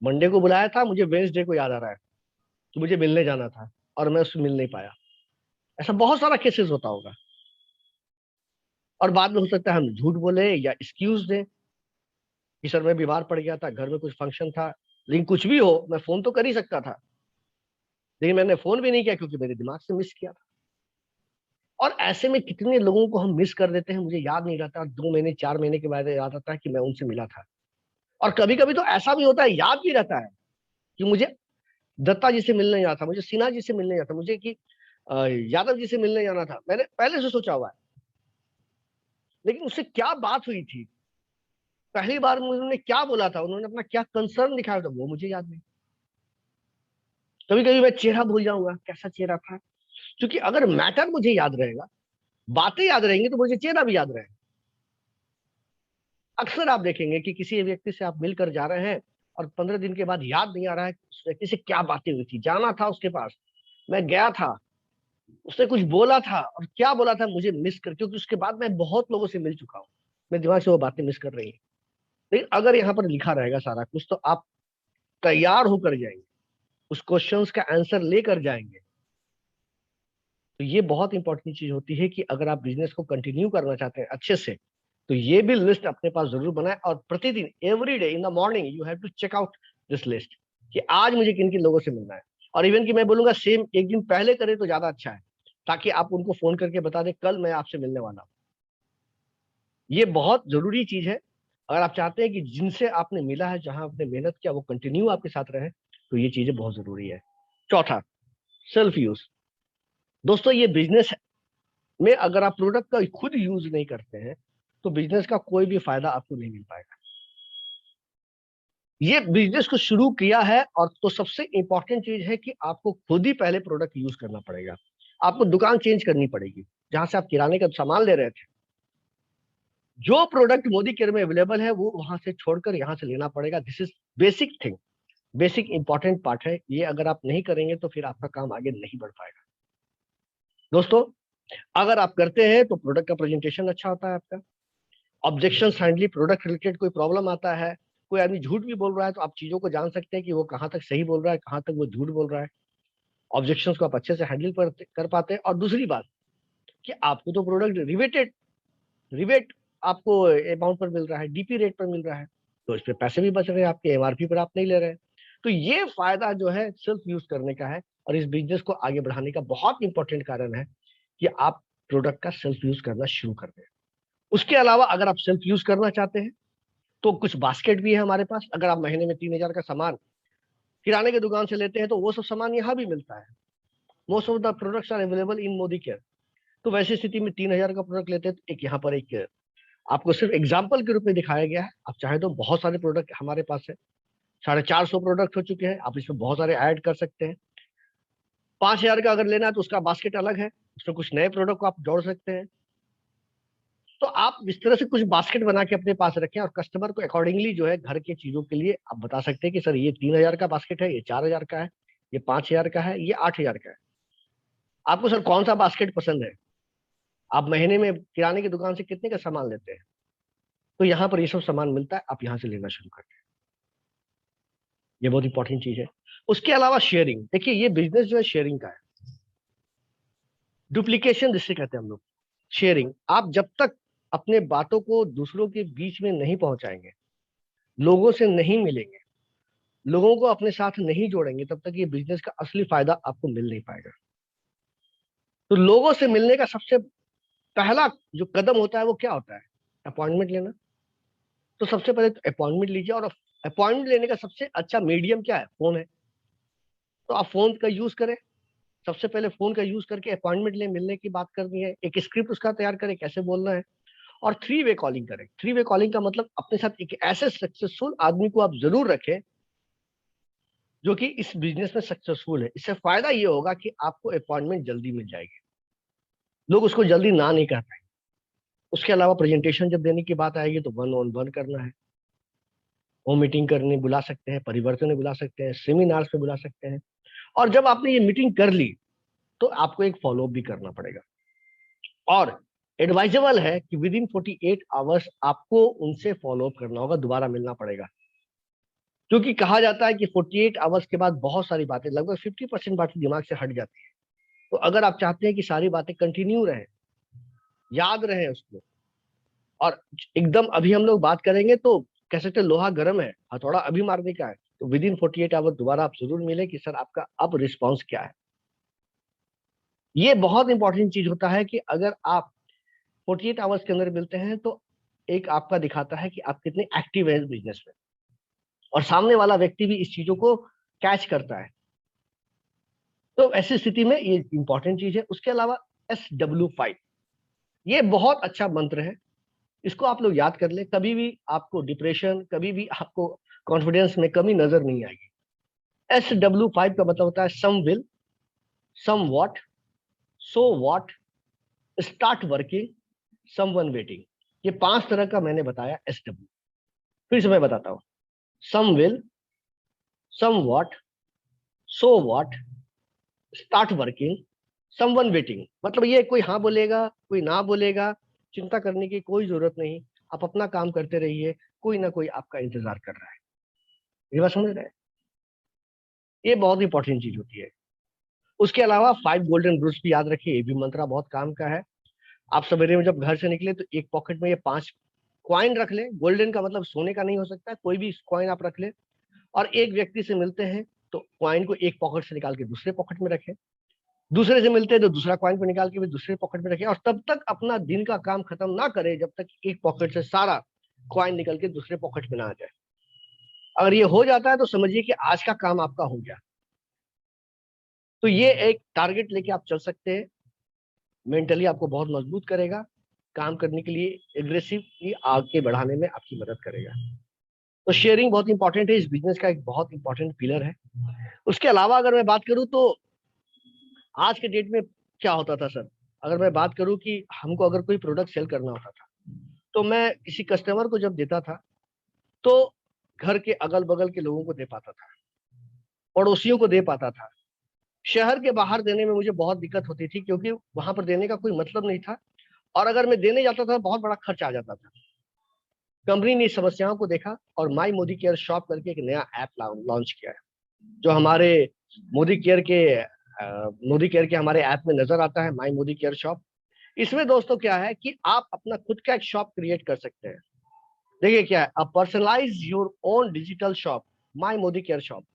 मंडे को बुलाया था, मुझे वेंसडे को याद आ रहा है कि मुझे मिलने जाना था, और मैं उससे मिल नहीं पाया। ऐसा बहुत सारा केसेस होता होगा। और बाद में हो सकता है हम झूठ बोले या एक्सक्यूज दें कि सर मैं बीमार पड़ गया था, घर में कुछ फंक्शन था। लेकिन कुछ भी हो, मैं फोन तो कर ही सकता था, लेकिन मैंने फोन भी नहीं किया क्योंकि मेरे दिमाग से मिस किया था। और ऐसे में कितने लोगों को हम मिस कर देते हैं, मुझे याद नहीं रहता, 2 महीने 4 महीने के बाद याद आता है कि मैं उनसे मिला था। और कभी कभी तो ऐसा भी होता है, याद भी रहता है कि मुझे दत्ता जी से मिलने जाना था, मुझे सिन्हा जी से मिलने जाना था, मुझे कि यादव जी से मिलने जाना था, मैंने पहले से सोचा हुआ है। लेकिन उससे क्या बात हुई थी, पहली बार उन्होंने क्या बोला था, उन्होंने अपना क्या कंसर्न दिखाया था, वो मुझे याद नहीं। कभी कभी मैं चेहरा भूल जाऊंगा, कैसा चेहरा था। क्योंकि अगर मैटर मुझे याद रहेगा, बातें याद रहेंगी, तो मुझे चेहरा भी याद रहेगा। अक्सर आप देखेंगे कि किसी व्यक्ति से आप मिलकर जा रहे हैं और 15 दिन के बाद याद नहीं आ रहा है कि उस व्यक्ति से क्या बातें हुई थी, जाना था उसके पास, मैं गया था, उसने कुछ बोला था, और क्या बोला था मुझे मिस कर, क्योंकि उसके बाद मैं बहुत लोगों से मिल चुका हूँ, मेरे दिमाग से वो बातें मिस कर रही है। लेकिन अगर यहाँ पर लिखा रहेगा सारा कुछ, तो आप तैयार होकर जाएंगे, उस क्वेश्चंस का आंसर लेकर जाएंगे। तो ये बहुत इंपॉर्टेंट चीज होती है कि अगर आप बिजनेस को कंटिन्यू करना चाहते हैं अच्छे से, तो ये भी लिस्ट अपने पास जरूर बनाए, और प्रतिदिन every day in the morning you have to check out this list कि आज मुझे किन किन लोगों से मिलना है। और इवन कि मैं बोलूंगा सेम एक दिन पहले करें तो ज्यादा अच्छा है, ताकि आप उनको फोन करके बता दें कल मैं आपसे मिलने वाला हूँ। ये बहुत जरूरी चीज है। अगर आप चाहते हैं कि जिनसे आपने मिला है, जहां आपने मेहनत किया, वो कंटिन्यू आपके साथ रहे, तो ये चीजें बहुत जरूरी है। चौथा, सेल्फ यूज। दोस्तों, ये बिजनेस में अगर आप प्रोडक्ट का खुद यूज नहीं करते हैं, तो बिजनेस का कोई भी फायदा आपको नहीं मिल पाएगा। ये बिजनेस को शुरू किया है, और तो सबसे इंपॉर्टेंट चीज है कि आपको खुद ही पहले प्रोडक्ट यूज करना पड़ेगा। आपको दुकान चेंज करनी पड़ेगी। जहां से आप किराने का सामान ले रहे थे, जो प्रोडक्ट मोदी केयर में अवेलेबल है वो वहां से छोड़कर यहाँ से लेना पड़ेगा। This is basic thing, basic important part है। ये अगर आप नहीं करेंगे तो फिर आपका काम आगे नहीं बढ़ पाएगा। दोस्तों, अगर आप करते हैं तो प्रोडक्ट का प्रेजेंटेशन अच्छा होता है आपका, ऑब्जेक्शन हैंडली, प्रोडक्ट रिलेटेड कोई प्रॉब्लम आता है, कोई आदमी झूठ भी बोल रहा है, तो आप चीजों को जान सकते हैं कि वो कहाँ तक सही बोल रहा है, कहाँ तक वो झूठ बोल रहा है। ऑब्जेक्शन को आप अच्छे से हैंडल कर पाते हैं। और दूसरी बात कि आपको तो प्रोडक्ट रिवेट आपको अमाउंट पर मिल रहा है, डीपी रेट पर मिल रहा है, तो इस पे पैसे भी बच रहे हैं आपके, एमआरपी पर आप नहीं ले रहे हैं। तो ये फायदा जो है सेल्फ यूज करने का है, और इस बिजनेस को आगे बढ़ाने का बहुत इंपॉर्टेंट कारण है कि आप प्रोडक्ट का सेल्फ यूज करना शुरू कर दें। उसके अलावा अगर आप सेल्फ यूज करना चाहते हैं तो कुछ बास्केट भी है हमारे पास। अगर आप महीने में 3,000 का सामान किराने की दुकान से लेते हैं तो वो सब सामान यहाँ भी मिलता है। Most of the products are available in Modi care. तो वैसी स्थिति में 3,000 का प्रोडक्ट लेते हैं तो एक यहाँ पर एक आपको सिर्फ एग्जाम्पल के रूप में दिखाया गया है। आप चाहे तो बहुत सारे प्रोडक्ट हमारे पास है, 450 प्रोडक्ट हो चुके हैं, आप इसमें बहुत सारे ऐड कर सकते हैं। 5,000 का अगर लेना है तो उसका बास्केट अलग है, उसमें कुछ नए प्रोडक्ट को आप जोड़ सकते हैं। तो आप इस तरह से कुछ बास्केट बना के अपने पास रखें, और कस्टमर को अकॉर्डिंगली जो है घर के चीजों के लिए आप बता सकते हैं कि सर ये 3,000 का बास्केट है, ये 4,000 का है, ये 5,000 का है, ये 8,000 का है। आपको सर कौन सा बास्केट पसंद है, आप महीने में किराने की दुकान से कितने का सामान लेते हैं, तो यहाँ पर ये सब सामान मिलता है, आप यहाँ से लेना शुरू करते हैं। ये बहुत इंपॉर्टेंट चीज है। उसके अलावा शेयरिंग, देखिए ये बिजनेस जो है शेयरिंग का है। डुप्लीकेशन जिसे कहते हैं हम लोग, शेयरिंग। आप जब तक अपने बातों को दूसरों के बीच में नहीं पहुंचाएंगे, लोगों से नहीं मिलेंगे, लोगों को अपने साथ नहीं जोड़ेंगे, तब तक ये बिजनेस का असली फायदा आपको मिल नहीं पाएगा। तो लोगों से मिलने का सबसे पहला जो कदम होता है वो क्या होता है, अपॉइंटमेंट लेना। तो सबसे पहले तो अपॉइंटमेंट लीजिए, और अपॉइंटमेंट लेने का सबसे अच्छा मीडियम क्या है, फोन है। तो आप फोन का यूज करें। सबसे पहले फोन का यूज करके अपॉइंटमेंट ले, मिलने की बात करनी है, एक स्क्रिप्ट उसका तैयार करें कैसे बोलना है, और 3 वे कॉलिंग करें। 3 वे कॉलिंग का मतलब अपने साथ एक ऐसे सक्सेसफुल आदमी को आप जरूर रखें जो कि इस बिजनेस में सक्सेसफुल है। इससे फायदा ये होगा कि आपको अपॉइंटमेंट जल्दी मिल जाएगी, लोग उसको जल्दी ना नहीं कर पाएंगे। उसके अलावा प्रेजेंटेशन जब देने की बात आएगी तो 1-on-1 करना है, वो मीटिंग करने बुला सकते हैं, परिवर्तन में बुला सकते हैं, सेमिनार्स में बुला सकते हैं। और जब आपने ये मीटिंग कर ली तो आपको एक फॉलोअप भी करना पड़ेगा। और एडवाइजेबल है कि विद इन 48 आवर्स आपको उनसे फॉलोअप करना होगा, दोबारा मिलना पड़ेगा। क्योंकि कहा जाता है कि 48 आवर्स के बाद बहुत सारी बातें, लगभग 50% बातें दिमाग से हट जाती है। तो अगर आप चाहते हैं कि सारी बातें कंटिन्यू रहे, याद रहे उसको, और एकदम अभी हम लोग बात करेंगे तो कह सकते हैं लोहा गर्म है, हथौड़ा अभी मारने का है, तो विद इन 48 आवर दोबारा आप जरूर मिले कि सर आपका अब रिस्पॉन्स क्या है। ये बहुत इंपॉर्टेंट चीज होता है कि अगर आप 48 आवर्स के अंदर मिलते हैं तो एक आपका दिखाता है कि आप कितने एक्टिव हैं इस बिजनेस में, और सामने वाला व्यक्ति भी इस चीजों को कैच करता है। तो ऐसी स्थिति में ये इंपॉर्टेंट चीज है। उसके अलावा SW5, ये बहुत अच्छा मंत्र है। इसको आप लोग याद कर ले, कभी भी आपको डिप्रेशन, कभी भी आपको कॉन्फिडेंस में कमी नजर नहीं आएगी। SW5 का मतलब होता है some will, some won't, so what, start working, someone waiting. ये 5 तरह का मैंने बताया SW। फिर से मैं बताता हूँ, some will, some won't, so what, start working, someone waiting. मतलब ये कोई हाँ बोलेगा, कोई ना बोलेगा, चिंता करने की कोई जरूरत नहीं। आप अपना काम करते रहिए, कोई ना कोई आपका इंतजार कर रहा है। ये बात समझ रहे हैं? ये बहुत इंपॉर्टेंट चीज होती है। उसके अलावा 5 गोल्डन रूल्स भी याद रखिए, ये भी मंत्रा बहुत काम का है। आप सवेरे में जब घर से निकले तो एक पॉकेट में ये 5 कॉइन रख ले। गोल्डन का मतलब सोने का नहीं हो सकता है, कोई भी कॉइन आप रख ले। और एक व्यक्ति से मिलते हैं तो कॉइन को एक पॉकेट से निकाल के दूसरे पॉकेट में रखें, दूसरे से मिलते हैं तो दूसरा कॉइन को निकाल के भी दूसरे पॉकेट में रखें, और तब तक अपना दिन का काम खत्म ना करें जब तक एक पॉकेट से सारा कॉइन निकल के दूसरे पॉकेट में ना आ जाए। अगर ये हो जाता है तो समझिए कि आज का काम आपका हो गया। तो ये एक टारगेट लेके आप चल सकते हैं, मेंटली आपको बहुत मजबूत करेगा, काम करने के लिए एग्रेसिवली आगे बढ़ाने में आपकी मदद करेगा। तो शेयरिंग बहुत इंपॉर्टेंट है, इस बिजनेस का एक बहुत इंपॉर्टेंट पिलर है। उसके अलावा अगर मैं बात करूं तो आज के डेट में क्या होता था सर, अगर मैं बात करूं कि हमको अगर कोई प्रोडक्ट सेल करना होता था, तो मैं किसी कस्टमर को जब देता था तो घर के अगल बगल के लोगों को दे पाता था, पड़ोसियों को दे पाता था। शहर के बाहर देने में मुझे बहुत दिक्कत होती थी, क्योंकि वहां पर देने का कोई मतलब नहीं था, और अगर मैं देने जाता था बहुत बड़ा खर्च आ जाता था। कंपनी ने इस समस्याओं को देखा और माई मोदी केयर शॉप करके एक नया ऐप लॉन्च किया है, जो हमारे मोदी केयर के मोदी केयर के हमारे ऐप में नजर आता है, माई मोदी केयर शॉप। इसमें दोस्तों क्या है कि आप अपना खुद का एक शॉप क्रिएट कर सकते हैं। देखिए क्या है, अब personalize your own digital shop, my Modi care shop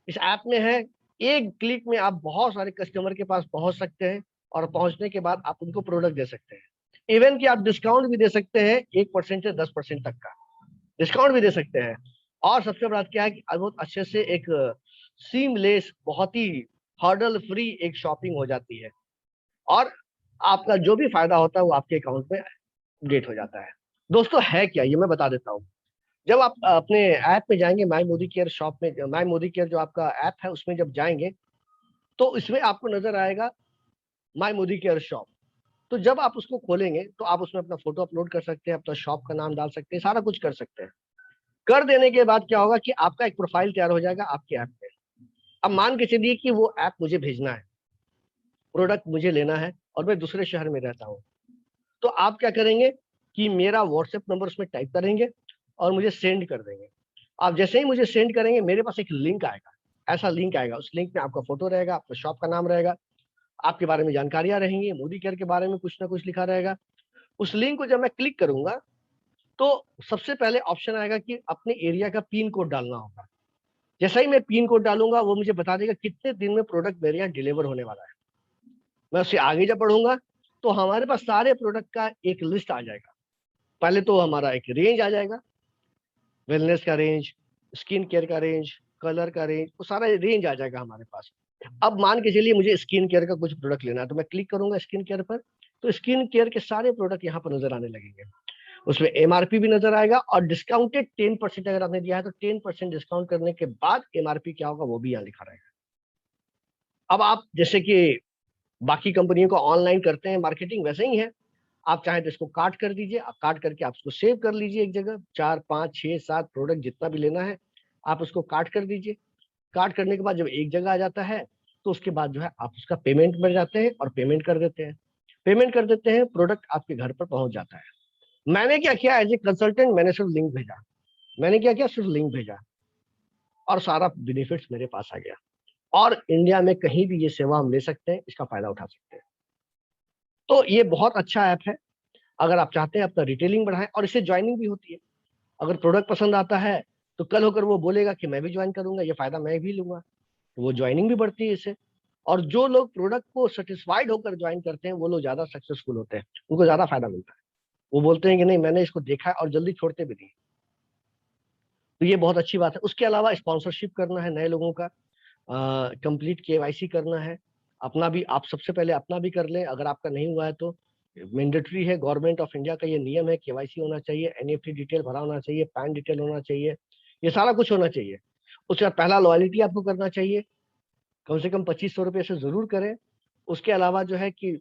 इस ऐप में है। एक क्लिक में आप बहुत सारे कस्टमर के पास पहुंच सकते हैं, और पहुंचने के बाद आप उनको प्रोडक्ट दे सकते हैं। इवन कि आप डिस्काउंट भी दे सकते हैं, 1% से 10% तक का डिस्काउंट भी दे सकते हैं। और सबसे बड़ा क्या है कि बहुत अच्छे से एक सीमलेस, बहुत ही हर्डल फ्री एक शॉपिंग हो जाती है, और आपका जो भी फायदा होता है वो आपके अकाउंट में अपडेट हो जाता है। दोस्तों है क्या ये मैं बता देता हूँ। जब आप अपने ऐप में जाएंगे, माई मोदी केयर शॉप में, माई मोदी केयर जो आपका ऐप है उसमें जब जाएंगे, तो इसमें आपको नजर आएगा माई मोदी केयर शॉप। तो जब आप उसको खोलेंगे तो आप उसमें अपना फोटो अपलोड कर सकते हैं, अपना शॉप का नाम डाल सकते हैं, सारा कुछ कर सकते हैं। कर देने के बाद क्या होगा कि आपका एक प्रोफाइल तैयार हो जाएगा आपके ऐप में। अब मान के चलिए कि वो ऐप मुझे भेजना है, प्रोडक्ट मुझे लेना है, और मैं दूसरे शहर में रहता हूँ, तो आप क्या करेंगे कि मेरा व्हाट्सएप नंबर उसमें टाइप करेंगे और मुझे सेंड कर देंगे। आप जैसे ही मुझे सेंड करेंगे, मेरे पास एक लिंक आएगा, ऐसा लिंक आएगा, उस लिंक में आपका फोटो रहेगा, आपका शॉप का नाम रहेगा, आपके बारे में जानकारियां रहेंगी, मोदी केयर के बारे में कुछ ना कुछ लिखा रहेगा। उस लिंक को जब मैं क्लिक करूंगा, तो सबसे पहले ऑप्शन आएगा कि अपने एरिया का पिन कोड डालना होगा। जैसा ही मैं पिन कोड डालूंगा, वो मुझे बता देगा कितने दिन में प्रोडक्ट मेरे यहाँ डिलीवर होने वाला है। मैं उससे आगे जब बढ़ूंगा, तो हमारे पास सारे प्रोडक्ट का एक लिस्ट आ जाएगा। पहले तो हमारा एक रेंज आ जाएगा, वेलनेस का रेंज, स्किन केयर का रेंज, कलर का रेंज, वो सारा रेंज आ जाएगा हमारे पास। अब मान के चलिए मुझे स्किन केयर का कुछ प्रोडक्ट लेना है, तो मैं क्लिक करूंगा स्किन केयर पर, तो स्किन केयर के सारे प्रोडक्ट यहाँ पर नजर आने लगेंगे। उसमें एमआरपी भी नजर आएगा, और डिस्काउंटेड 10% अगर आपने दिया है तो 10% डिस्काउंट करने के बाद एमआरपी क्या होगा वो भी यहाँ लिखा रहेगा। अब आप जैसे कि बाकी कंपनियों को ऑनलाइन करते हैं मार्केटिंग, वैसे ही है। आप चाहे तो इसको काट कर दीजिए, आप काट करके आप उसको सेव कर लीजिए एक जगह, 4 5 6 7 प्रोडक्ट जितना भी लेना है आप उसको काट कर दीजिए। काट करने के बाद जब एक जगह आ जाता है, तो उसके बाद जो है आप उसका पेमेंट में जाते हैं और पेमेंट कर देते हैं। पेमेंट कर देते हैं, प्रोडक्ट आपके घर पर पहुंच जाता है। मैंने क्या किया, एज ए कंसल्टेंट मैंने सिर्फ लिंक भेजा। मैंने क्या किया, सिर्फ लिंक भेजा, और सारा बेनिफिट्स मेरे पास आ गया। और इंडिया में कहीं भी ये सेवा हम ले सकते हैं, इसका फायदा उठा सकते हैं। तो ये बहुत अच्छा ऐप है। अगर आप चाहते हैं अपना रिटेलिंग बढ़ाएं, और इससे ज्वाइनिंग भी होती है। अगर प्रोडक्ट पसंद आता है, तो कल होकर वो बोलेगा कि मैं भी ज्वाइन करूंगा, ये फायदा मैं भी लूंगा, तो वो ज्वाइनिंग भी बढ़ती है इससे। और जो लोग प्रोडक्ट को सेटिस्फाइड होकर ज्वाइन करते हैं, वो लोग ज्यादा सक्सेसफुल होते हैं, उनको ज्यादा फायदा मिलता है। वो बोलते हैं कि नहीं मैंने इसको देखा है, और जल्दी छोड़ते भी नहीं। तो ये बहुत अच्छी बात है। उसके अलावा स्पॉन्सरशिप करना है नए लोगों का, कंप्लीट केवाईसी करना है। अपना भी आप सबसे पहले अपना भी कर लें, अगर आपका नहीं हुआ है तो मैंडेटरी है, गवर्नमेंट ऑफ इंडिया का ये नियम है, केवाईसी होना चाहिए, एनईएफटी डिटेल भरा होना चाहिए, पैन डिटेल होना चाहिए, ये सारा कुछ होना चाहिए। उसके बाद पहला लॉयल्टी आपको करना चाहिए, कम से कम 2500 रुपये से जरूर करें। उसके अलावा जो है कि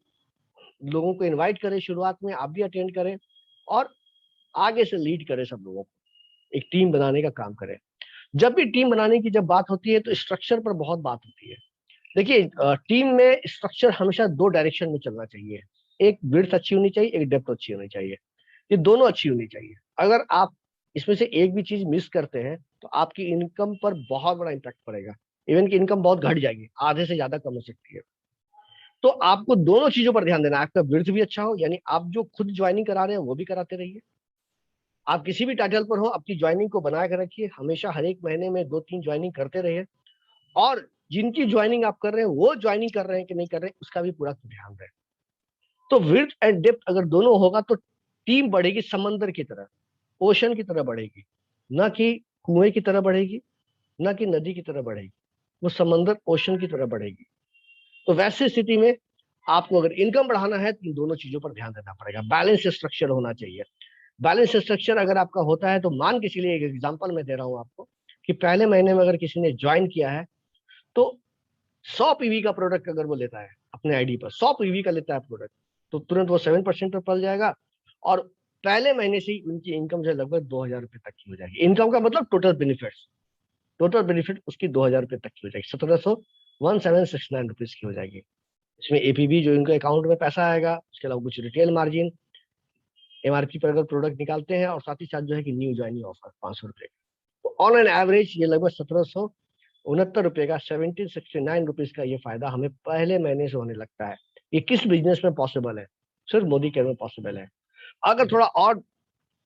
लोगों को इन्वाइट करें, शुरुआत में आप भी अटेंड करें, और आगे से लीड करें सब लोगों को, एक टीम बनाने का काम करें। जब भी टीम बनाने की जब बात होती है, तो स्ट्रक्चर पर बहुत बात होती है। देखिए टीम में स्ट्रक्चर हमेशा दो डायरेक्शन में चलना चाहिए। एक विड्थ अच्छी होनी चाहिए, एक डेप्थ अच्छी होनी चाहिए। ये दोनों अच्छी होनी चाहिए। अगर आप इसमें से एक भी चीज मिस करते हैं, तो आपकी इनकम पर बहुत बड़ा इम्पैक्ट पड़ेगा। इवन की इनकम बहुत घट जाएगी, आधे से ज्यादा कम हो सकती है। तो आपको दोनों चीजों पर ध्यान देना है, आपका विड्थ भी अच्छा हो, यानी आप जो खुद ज्वाइनिंग करा रहे हैं वो भी कराते रहिए। आप किसी भी टाइटल पर हो, अपनी ज्वाइनिंग को बना कर रखिए, हमेशा हर एक महीने में 2 3 ज्वाइनिंग करते रहिए। और जिनकी ज्वाइनिंग आप कर रहे हैं, वो ज्वाइनिंग कर रहे हैं कि नहीं कर रहे हैं, उसका भी पूरा ध्यान रहे। तो विड्थ एंड डेप्थ अगर दोनों होगा, तो टीम बढ़ेगी समंदर की तरह, ओशन की तरह बढ़ेगी, ना कि कुएं की तरह बढ़ेगी, ना कि नदी की तरह बढ़ेगी। वो समंदर ओशन की तरह बढ़ेगी। तो वैसी स्थिति में आपको अगर इनकम बढ़ाना है, तो इन दोनों चीजों पर ध्यान देना पड़ेगा, बैलेंस स्ट्रक्चर होना चाहिए। बैलेंस स्ट्रक्चर अगर आपका होता है तो मान के चलिए, एक एग्जांपल मैं दे रहा हूं आपको, कि पहले महीने में अगर किसी ने ज्वाइन किया है तो 100 पीवी का प्रोडक्ट अगर वो लेता है अपने आईडी पर, 100 पीवी का लेता है प्रोडक्ट, तो तुरंत वो 7% पर पल जाएगा, और पहले महीने से ही उनकी इनकम जो है लगभग 2000 रुपए तक की हो जाएगी। इनकम का मतलब टोटल बेनिफिट उसकी 2000 रुपए तक की हो जाएगी, 1769 रुपीज की हो जाएगी। इसमें एपीबी जो इनके अकाउंट में पैसा आएगा, उसके अलावा कुछ रिटेल मार्जिन, एमआरपी पर अगर प्रोडक्ट निकालते हैं, और साथ ही साथ जो है कि न्यू ज्वाइनिंग ऑफर 500 रुपए। तो ऑन एन एवरेज ये लगभग 1769 रुपए का, 1769 रुपीज का ये फायदा हमें पहले महीने से होने लगता है। ये किस बिजनेस में पॉसिबल है? सिर्फ मोदी केयर में पॉसिबल है। अगर थोड़ा और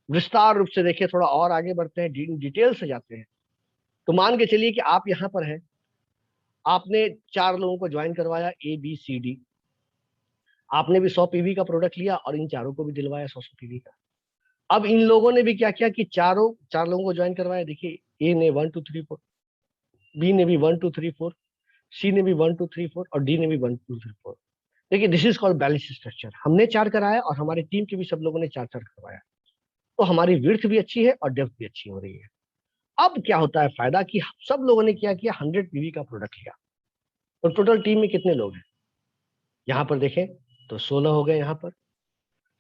विस्तार रूप से देखें, थोड़ा और आगे बढ़ते हैं, डिटेल से जाते हैं, तो मान के चलिए कि आप यहाँ पर हैं, आपने 4 लोगों को ज्वाइन करवाया, ABCD, आपने भी 100 पीवी का प्रोडक्ट लिया और इन चारों को भी दिलवाया 100 पीवी का। अब इन लोगों ने भी क्या किया कि चार लोगों को ज्वाइन करवाया। देखिए, ए ने 1 2 3 4, बी ने भी 1 2 3 4, सी ने भी 1 2 3 4, और डी ने भी 1 2 3 4। देखिए, this is called balance structure. हमने 4 कराया और हमारी टीम के भी सब लोगों ने 4 4 करवाया, तो हमारी विड्थ भी अच्छी है और डेप्थ भी अच्छी हो रही है। अब क्या होता है फायदा, कि सब लोगों ने क्या किया, 100 पीवी का प्रोडक्ट लिया। तो टोटल टीम में कितने लोग हैं? यहाँ पर देखें तो 16 हो गए, यहाँ पर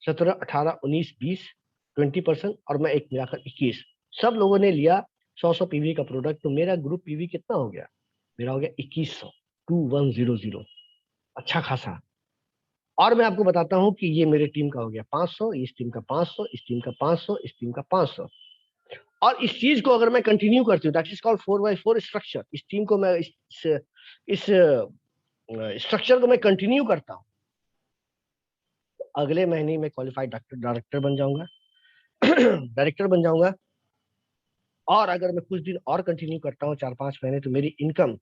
17 18 19 20, 20%, और मैं एक मिलाकर 21। सब लोगों ने लिया 100 पीवी का प्रोडक्ट, तो मेरा ग्रुप पीवी कितना हो गया? मेरा हो गया 2100, 2100, अच्छा खासा। और मैं आपको बताता हूं कि ये मेरे टीम का हो गया 500, इस टीम का 500, इस टीम का 500, इस टीम का 500। और इस चीज को अगर मैं कंटिन्यू करती हूँ, that is called 4x4 structure. इस टीम को मैं इस स्ट्रक्चर को मैं कंटिन्यू करता हूँ, तो अगले महीने में क्वालिफाइड डायरेक्टर बन जाऊंगा। डायरेक्टर बन जाऊंगा, और अगर मैं कुछ दिन और कंटिन्यू करता हूँ, 4 5 महीने, तो मेरी इनकम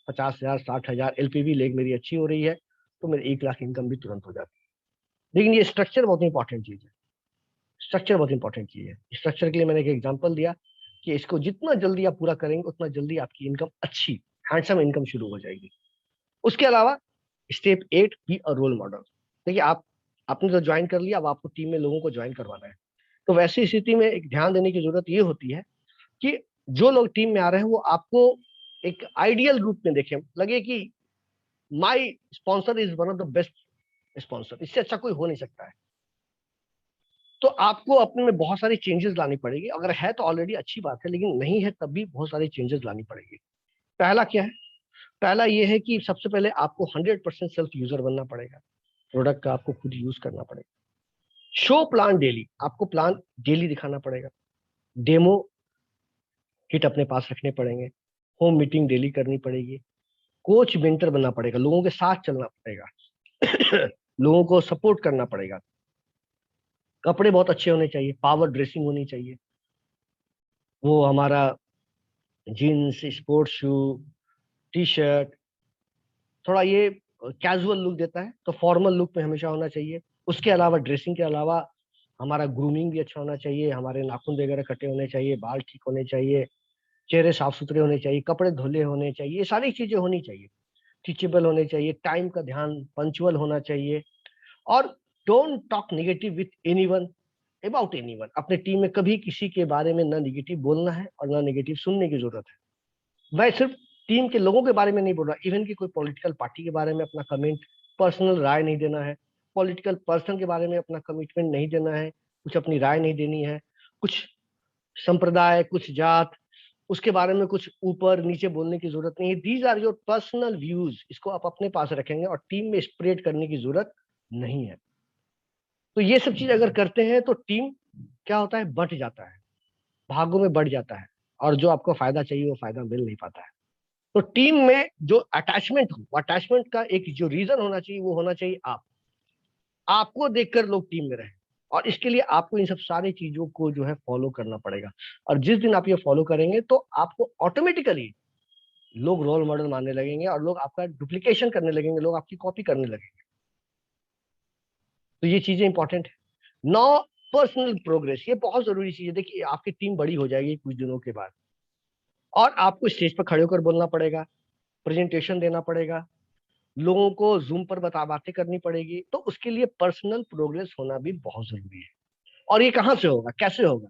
50,000 60,000 एलपीवी लेग मेरी अच्छी हो रही है, तो मेरी 1 लाख इनकम भी तुरंत हो जाती है। लेकिन ये स्ट्रक्चर बहुत इंपॉर्टेंट चीज है। स्ट्रक्चर बहुत इंपॉर्टेंट चीज है। स्ट्रक्चर के लिए मैंने एक एग्जांपल दिया कि इसको जितना जल्दी आप पूरा करेंगे, उतना जल्दी आपकी इनकम अच्छी, हैंडसम इनकम शुरू हो जाएगी। उसके अलावा step 8, be a role model. देखिए, आपने तो ज्वाइन कर लिया, अब आपको टीम में लोगों को ज्वाइन करवाना है। तो वैसी स्थिति में एक ध्यान देने की जरूरत ये होती है कि जो लोग टीम में आ रहे हैं वो आपको एक आइडियल रूप में देखें, लगे कि my sponsor is one of the best sponsor, इससे अच्छा कोई हो नहीं सकता है। तो आपको अपने में बहुत सारी चेंजेस लानी पड़ेगी। अगर है तो ऑलरेडी अच्छी बात है, लेकिन नहीं है तब भी बहुत सारी चेंजेस लानी पड़ेगी। पहला क्या है? पहला ये है कि सबसे पहले आपको 100% सेल्फ यूजर बनना पड़ेगा। प्रोडक्ट का आपको खुद यूज करना पड़ेगा। शो प्लान डेली, आपको प्लान डेली दिखाना पड़ेगा। डेमो किट अपने पास रखने पड़ेंगे। होम मीटिंग डेली करनी पड़ेगी। कोच मेंटर बनना पड़ेगा, लोगों के साथ चलना पड़ेगा। लोगों को सपोर्ट करना पड़ेगा। कपड़े बहुत अच्छे होने चाहिए, पावर ड्रेसिंग होनी चाहिए। वो हमारा jeans, sports shoe, T shirt, थोड़ा ये कैजुअल लुक देता है, तो फॉर्मल लुक में हमेशा होना चाहिए। उसके अलावा ड्रेसिंग के अलावा हमारा ग्रूमिंग भी अच्छा होना चाहिए। हमारे नाखून वगैरह कटे होने चाहिए, बाल ठीक होने चाहिए, चेहरे साफ सुथरे होने चाहिए, कपड़े धुले होने चाहिए, ये सारी चीजें होनी चाहिए। टीचेबल होने चाहिए, टाइम का ध्यान, पंचुअल होना चाहिए। और don't talk negative with anyone about anyone. अपने टीम में कभी किसी के बारे में ना नेगेटिव बोलना है और ना नेगेटिव सुनने की जरूरत है। मैं सिर्फ टीम के लोगों के बारे में नहीं बोल रहा, इवन की कोई पॉलिटिकल पार्टी के बारे में अपना कमेंट, पर्सनल राय नहीं देना है। पॉलिटिकल पर्सन के बारे में अपना कमिटमेंट नहीं देना है, कुछ अपनी राय नहीं देनी है। कुछ संप्रदाय, कुछ जात, उसके बारे में कुछ ऊपर नीचे बोलने की जरूरत नहीं है। These are your personal views, इसको आप अपने पास रखेंगे और टीम में स्प्रेड करने की जरूरत नहीं है। तो ये सब चीज अगर करते हैं तो टीम क्या होता है, बंट जाता है, भागों में बढ़ जाता है, और जो आपको फायदा चाहिए वो फायदा मिल नहीं पाता है। तो टीम में जो अटैचमेंट हो, अटैचमेंट का एक जो रीजन होना चाहिए वो होना चाहिए आपको देखकर लोग टीम में रहे। और इसके लिए आपको इन सब सारी चीजों को जो है फॉलो करना पड़ेगा। और जिस दिन आप ये फॉलो करेंगे तो आपको ऑटोमेटिकली लोग रोल मॉडल मानने लगेंगे, और लोग आपका डुप्लीकेशन करने लगेंगे, लोग आपकी कॉपी करने लगेंगे। तो ये चीजें इंपॉर्टेंट है। नौ, पर्सनल प्रोग्रेस, ये बहुत जरूरी चीज है। देखिए, आपकी टीम बड़ी हो जाएगी कुछ दिनों के बाद, और आपको स्टेज पर खड़े होकर बोलना पड़ेगा, प्रेजेंटेशन देना पड़ेगा, लोगों को जूम पर बातें करनी पड़ेगी। तो उसके लिए पर्सनल प्रोग्रेस होना भी बहुत जरूरी है। और ये कहाँ से होगा, कैसे होगा?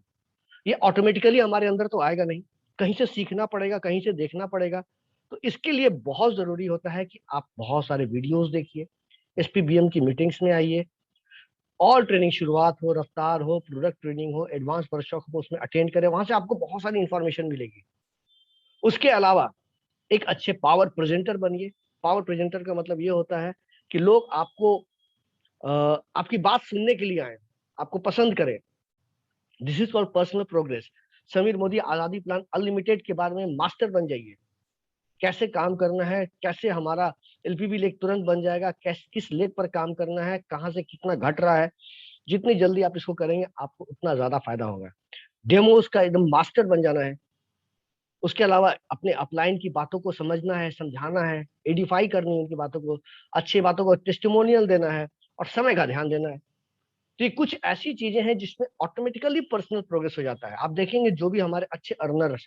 ये ऑटोमेटिकली हमारे अंदर तो आएगा नहीं, कहीं से सीखना पड़ेगा, कहीं से देखना पड़ेगा। तो इसके लिए बहुत जरूरी होता है कि आप बहुत सारे वीडियोस देखिए, एसपीबीएम की मीटिंग्स में आइए, और ट्रेनिंग शुरुआत हो, रफ्तार हो, प्रोडक्ट ट्रेनिंग हो, एडवांस वर्कशॉप हो, उसमें अटेंड करें, वहां से आपको बहुत सारी इंफॉर्मेशन मिलेगी। उसके अलावा एक अच्छे पावर प्रेजेंटर बनिए। पावर प्रेजेंटर का मतलब ये होता है कि लोग आपको आपकी बात सुनने के लिए आए, आपको पसंद करें। This is for personal progress. Sameer Modi आजादी प्लान अनलिमिटेड के बारे में मास्टर बन जाइए। कैसे काम करना है, कैसे हमारा एलपीबी लेख तुरंत बन जाएगा, कैसे किस लेख पर काम करना है, कहाँ से कितना घट रहा है, जितनी जल्दी आप इसको करेंगे आपको उतना ज्यादा फायदा होगा। डेमोस का एकदम मास्टर बन जाना है। उसके अलावा अपने अपलाइन की बातों को समझना है, समझाना है, एडिफाई करनी है उनकी बातों को, अच्छी बातों को टेस्टिमोनियल देना है, और समय का ध्यान देना है। तो ये कुछ ऐसी चीजें हैं जिसमें ऑटोमेटिकली पर्सनल प्रोग्रेस हो जाता है। आप देखेंगे जो भी हमारे अच्छे अर्नर्स,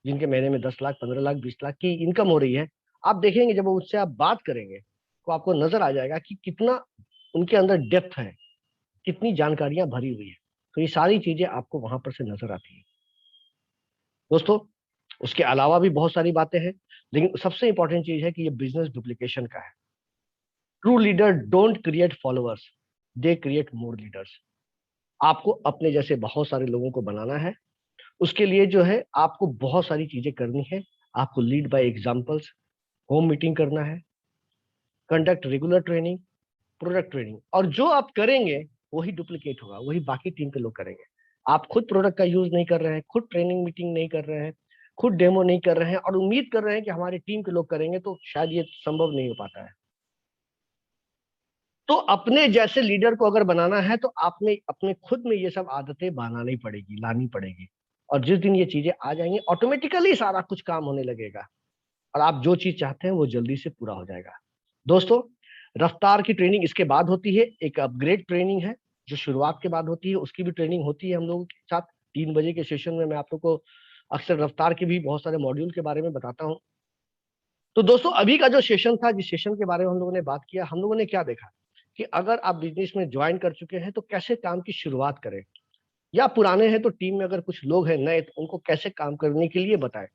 जिनके महीने में 10 लाख, 15 लाख, 20 लाख की इनकम हो रही है, आप देखेंगे जब उससे आप बात करेंगे तो आपको नजर आ जाएगा कि कितना उनके अंदर डेप्थ है, कितनी जानकारियां भरी हुई है। तो ये सारी चीजें आपको वहां पर से नजर आती है दोस्तों। उसके अलावा भी बहुत सारी बातें हैं, लेकिन सबसे इंपॉर्टेंट चीज है कि ये बिजनेस डुप्लीकेशन का है। True leader don't create followers, they create more leaders. आपको अपने जैसे बहुत सारे लोगों को बनाना है। उसके लिए जो है आपको बहुत सारी चीजें करनी है। आपको lead by examples, home meeting करना है, conduct regular training, product training, और जो आप करेंगे वही डुप्लीकेट होगा, वही बाकी टीम के लोग करेंगे। आप खुद प्रोडक्ट का यूज नहीं कर रहे हैं, खुद ट्रेनिंग मीटिंग नहीं कर रहे हैं, खुद डेमो नहीं कर रहे हैं, और उम्मीद कर रहे हैं कि हमारी टीम के लोग करेंगे, तो शायद ये संभव नहीं हो पाता है। तो अपने जैसे लीडर को अगर बनाना है तो आपने अपने खुद में ये सब आदतें बनानी पड़ेगी, लानी पड़ेगी। और जिस दिन ये चीजें आ जाएंगी ऑटोमेटिकली सारा कुछ काम होने लगेगा, और आप जो चीज चाहते हैं वो जल्दी से पूरा हो जाएगा। दोस्तों, रफ्तार की ट्रेनिंग इसके बाद होती है, एक अपग्रेड ट्रेनिंग है जो शुरुआत के बाद होती है, उसकी भी ट्रेनिंग होती है हम लोगों के साथ। 3 बजे के सेशन में मैं आप लोग को अक्सर रफ्तार के भी बहुत सारे मॉड्यूल के बारे में बताता हूँ। तो दोस्तों, अभी का जो सेशन था, जिस सेशन के बारे में हम लोगों ने बात किया, हम लोगों ने क्या देखा कि अगर आप बिजनेस में ज्वाइन कर चुके हैं तो कैसे काम की शुरुआत करें, या पुराने हैं तो टीम में अगर कुछ लोग हैं नए तो उनको कैसे काम करने के लिए बताएं।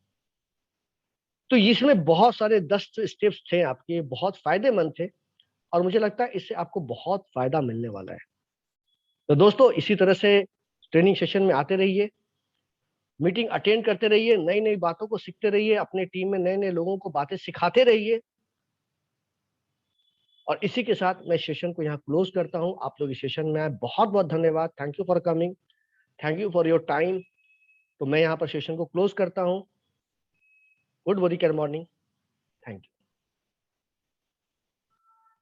तो इसमें बहुत सारे 10 स्टेप्स थे आपके, बहुत फायदेमंद थे, और मुझे लगता है इससे आपको बहुत फायदा मिलने वाला है। तो दोस्तों, इसी तरह से ट्रेनिंग सेशन में आते रहिए, मीटिंग अटेंड करते रहिए, नई नई बातों को सीखते रहिए, अपने टीम में नए नए लोगों को बातें सिखाते रहिए। और इसी के साथ मैं सेशन को यहाँ क्लोज करता हूँ। आप लोग इस सेशन में आए, बहुत बहुत धन्यवाद। Thank you for coming, thank you for your time. तो मैं यहाँ पर सेशन को क्लोज करता हूँ। Good morning, thank you.